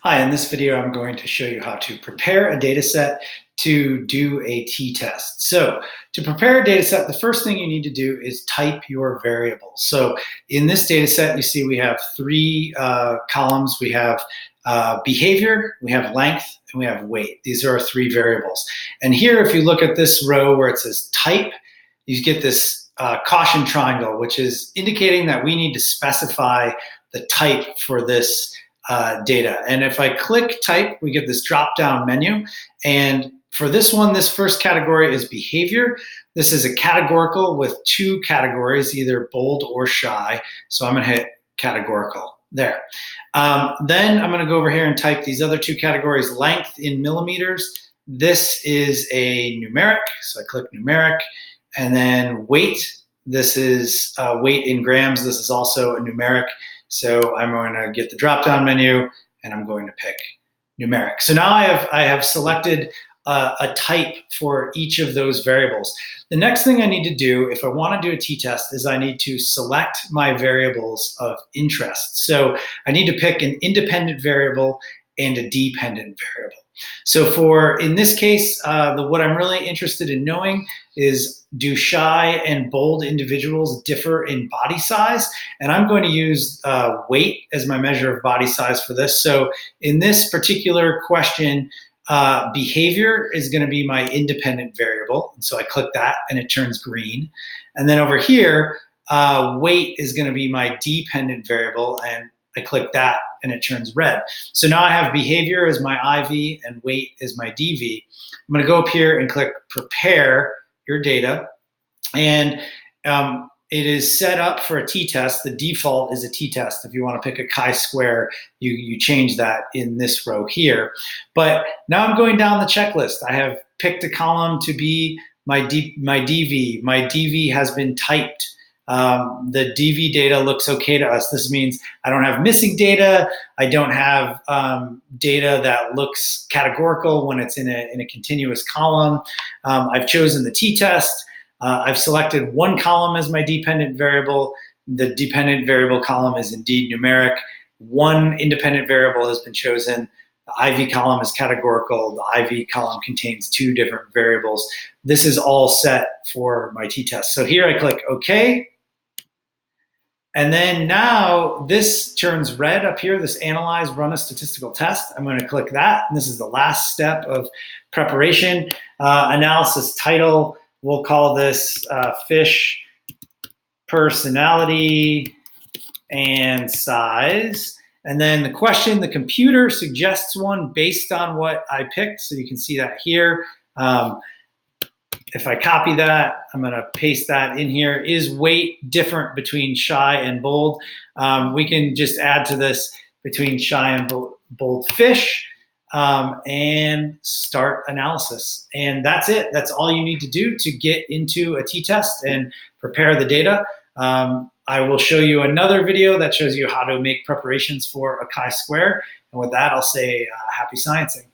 Hi, in this video, I'm going to show you how to prepare a data set to do a t-test. So to prepare a data set, the first thing you need to do is type your variables. So in this data set, you see we have three columns. We have behavior, we have length, and we have weight. These are our three variables. And here, if you look at this row where it says type, you get this caution triangle, which is indicating that we need to specify the type for this data. And if I click type, we get this drop-down menu. And for this one, this first category is behavior. This is a categorical with two categories, either bold or shy. So I'm gonna hit categorical there. Then I'm gonna go over here and type these other two categories, length in millimeters. This is a numeric, so I click numeric. And then weight, this is weight in grams. This is also a numeric. So I'm going to get the drop-down menu and I'm going to pick numeric. So now I have selected a type for each of those variables. The next thing I need to do if I want to do a t-test is I need to select my variables of interest. So I need to pick an independent variable and a dependent variable. So in this case, what I'm really interested in knowing is, do shy and bold individuals differ in body size? And I'm going to use weight as my measure of body size for this. So in this particular question, behavior is going to be my independent variable. And so I click that and it turns green. And then over here, weight is going to be my dependent variable, and I click that and it turns red. So now I have behavior as my IV and weight as my DV. I'm going to go up here and click prepare your data. And it is set up for a t-test. The default is a t-test. If you want to pick a chi-square, you change that in this row here. But now I'm going down the checklist. I have picked a column to be my DV. My DV has been typed. The DV data looks okay to us. This means I don't have missing data. I don't have data that looks categorical when it's in a continuous column. I've chosen the t-test. I've selected one column as my dependent variable. The dependent variable column is indeed numeric. One independent variable has been chosen. The IV column is categorical. The IV column contains two different variables. This is all set for my t-test. So here I click OK. And then now this turns red up here, this analyze, run a statistical test. I'm going to click that. And this is the last step of preparation. Analysis title, we'll call this fish personality and size. And then the question, the computer suggests one based on what I picked. So you can see that here. If I copy that, I'm going to paste that in here. Is weight different between shy and bold? We can just add to this between shy and bold fish and start analysis. And that's it. That's all you need to do to get into a t-test and prepare the data. I will show you another video that shows you how to make preparations for a chi-square. And with that, I'll say happy sciencing.